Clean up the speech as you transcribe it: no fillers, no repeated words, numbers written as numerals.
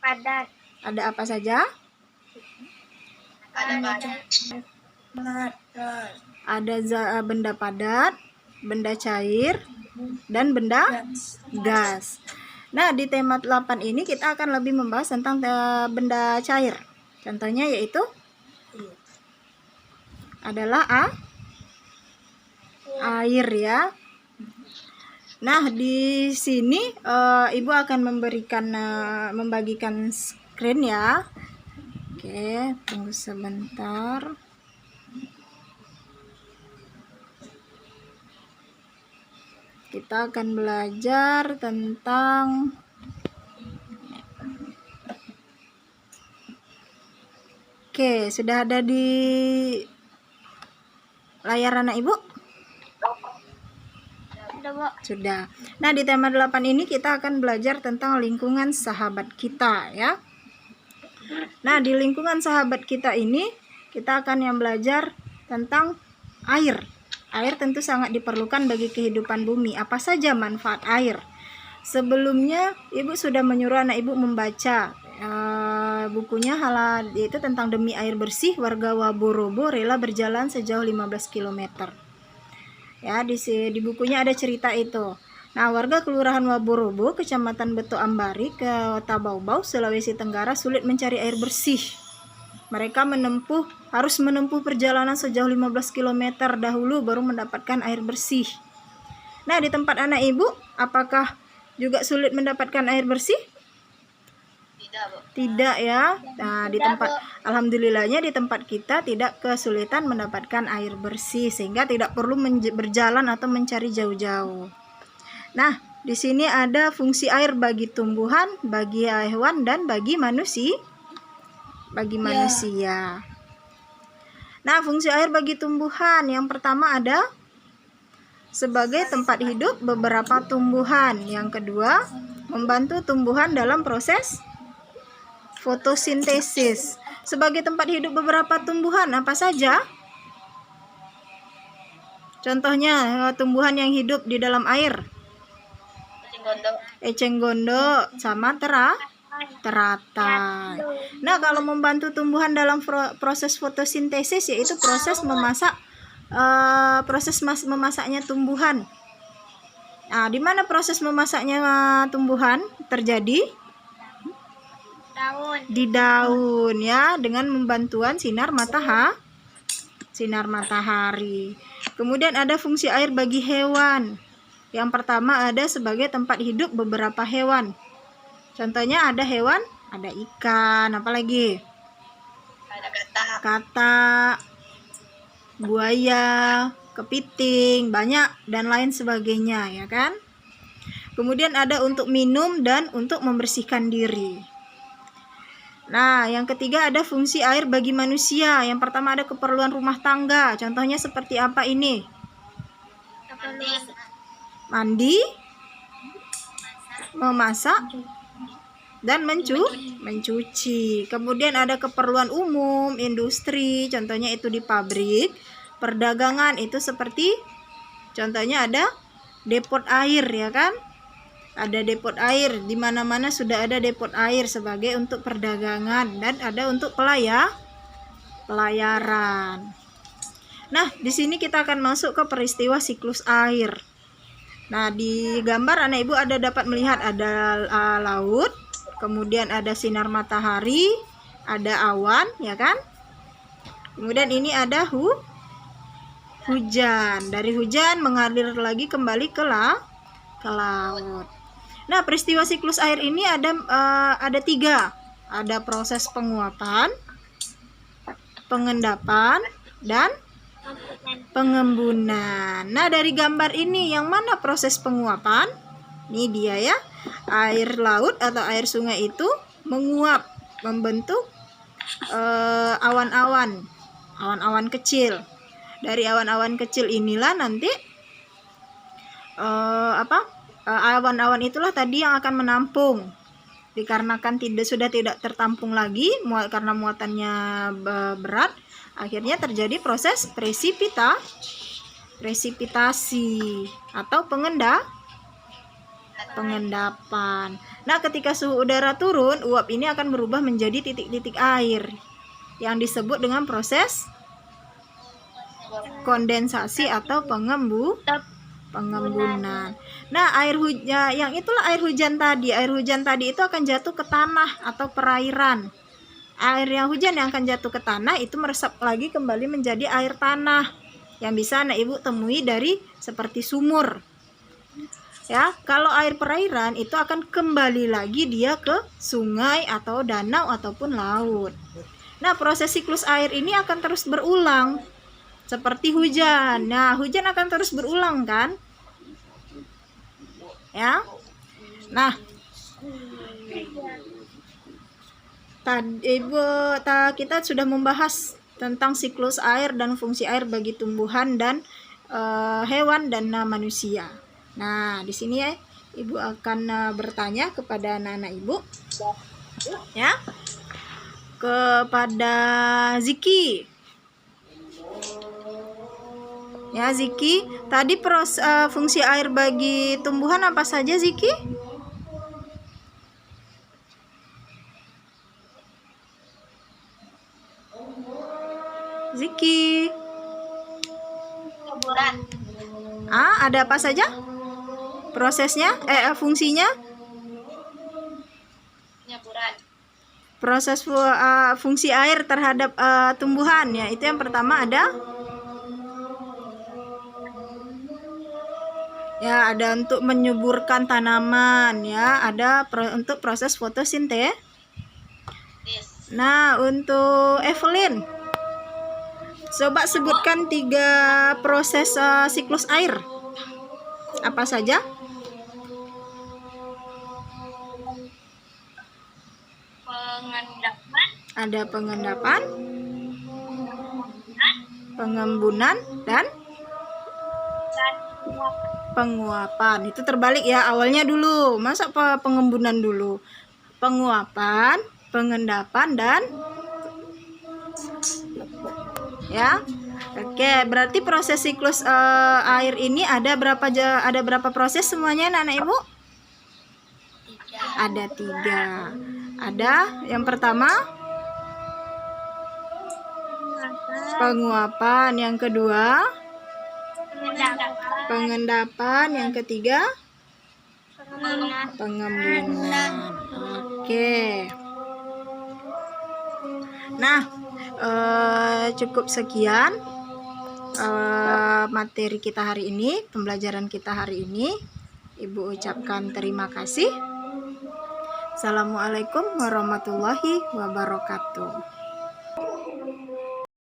padat. Ada apa saja? Ada padat. Ada benda padat, benda cair, dan benda gas. Nah, di tema 8 ini kita akan lebih membahas tentang benda cair. Contohnya yaitu adalah air ya. Nah, di sini Ibu akan membagikan screen ya. Oke, tunggu sebentar. Kita akan belajar tentang sudah ada di layar anak Ibu? Sudah. Nah, di tema 8 ini kita akan belajar tentang lingkungan sahabat kita ya. Nah, di lingkungan sahabat kita ini kita akan belajar tentang air. Air tentu sangat diperlukan bagi kehidupan bumi. Apa saja manfaat air? Sebelumnya Ibu sudah menyuruh anak Ibu membaca bukunya yaitu tentang demi air bersih, warga Waborobo rela berjalan sejauh 15 km. Ya, di bukunya ada cerita itu. Nah, warga Kelurahan Waborobo, Kecamatan Beto Ambari, Kota Baubau, Sulawesi Tenggara sulit mencari air bersih. Mereka harus menempuh perjalanan sejauh 15 km dahulu baru mendapatkan air bersih. Nah, di tempat anak Ibu, apakah juga sulit mendapatkan air bersih? Tidak ya. Nah, alhamdulillahnya di tempat kita tidak kesulitan mendapatkan air bersih sehingga tidak perlu berjalan atau mencari jauh-jauh. Nah, di sini ada fungsi air bagi tumbuhan, bagi hewan dan bagi manusia. Nah, fungsi air bagi tumbuhan yang pertama ada sebagai tempat hidup beberapa tumbuhan. Yang kedua, membantu tumbuhan dalam proses fotosintesis. Sebagai tempat hidup beberapa tumbuhan apa saja? Contohnya tumbuhan yang hidup di dalam air. Eceng gondok sama teratai. Nah, kalau membantu tumbuhan dalam proses fotosintesis yaitu proses memasaknya tumbuhan. Nah, di mana proses memasaknya tumbuhan terjadi? Di daun ya, dengan membantuan sinar matahari. Kemudian ada fungsi air bagi hewan. Yang pertama ada sebagai tempat hidup beberapa hewan. Contohnya ada hewan, ada ikan, apalagi? Ada katak, buaya, kepiting, banyak dan lain sebagainya ya kan. Kemudian ada untuk minum dan untuk membersihkan diri. Nah, yang ketiga ada fungsi air bagi manusia. Yang pertama ada keperluan rumah tangga. Contohnya seperti apa ini? Mandi, memasak, dan mencuci. Kemudian ada keperluan umum, industri. Contohnya itu di pabrik. Perdagangan itu seperti contohnya ada depot air ya kan? Ada depot air, di mana-mana sudah ada depot air sebagai untuk perdagangan dan ada untuk pelayaran. Nah, di sini kita akan masuk ke peristiwa siklus air. Nah, di gambar anak Ibu dapat melihat ada laut, kemudian ada sinar matahari, ada awan, ya kan? Kemudian ini ada hujan. Dari hujan mengalir lagi kembali ke laut. Nah, peristiwa siklus air ini ada 3. Ada proses penguapan, pengendapan, dan pengembunan. Nah, dari gambar ini yang mana proses penguapan? Ini dia ya. Air laut atau air sungai itu menguap, membentuk awan-awan kecil. Dari awan-awan kecil inilah nanti awan-awan itulah tadi yang akan menampung. Dikarenakan sudah tidak tertampung lagi karena muatannya berat, akhirnya terjadi proses presipitasi atau pengendapan. Nah, ketika suhu udara turun, uap ini akan berubah menjadi titik-titik air yang disebut dengan proses kondensasi atau pengembunan. Nah, air hujan yang itulah air hujan tadi. Air hujan tadi itu akan jatuh ke tanah atau perairan. Air yang hujan yang akan jatuh ke tanah itu meresap lagi kembali menjadi air tanah yang bisa anak ibu temui dari seperti sumur. Ya, kalau air perairan itu akan kembali lagi dia ke sungai atau danau ataupun laut. Nah, proses siklus air ini akan terus berulang seperti hujan. Nah, hujan akan terus berulang kan? Ya. Nah, kita sudah membahas tentang siklus air dan fungsi air bagi tumbuhan dan hewan dan manusia. Nah, di sini ya, ibu akan bertanya kepada anak-anak ibu, ya, kepada Ziki. Ya, Ziki, tadi fungsi air bagi tumbuhan apa saja, Ziki? Ziki. Ada apa saja? Prosesnya, fungsinya? Proses fungsi air terhadap tumbuhan ya. Itu yang pertama ada ya, ada untuk menyuburkan tanaman ya, ada untuk proses fotosintesis. Nah, untuk Evelyn, coba sebutkan 3 proses siklus air. Apa saja? Ada pengendapan, pengembunan, dan penguapan. Itu terbalik ya, awalnya dulu. Masa pengembunan dulu? Penguapan, pengendapan, dan ya. Oke, berarti proses siklus air ini ada berapa proses semuanya anak ibu? Ada 3. Ada yang pertama penguapan, yang kedua pengendapan, yang ketiga pengembunan. Oke. Nah, cukup sekian materi kita hari ini, pembelajaran kita hari ini. Ibu ucapkan terima kasih. Assalamualaikum warahmatullahi wabarakatuh.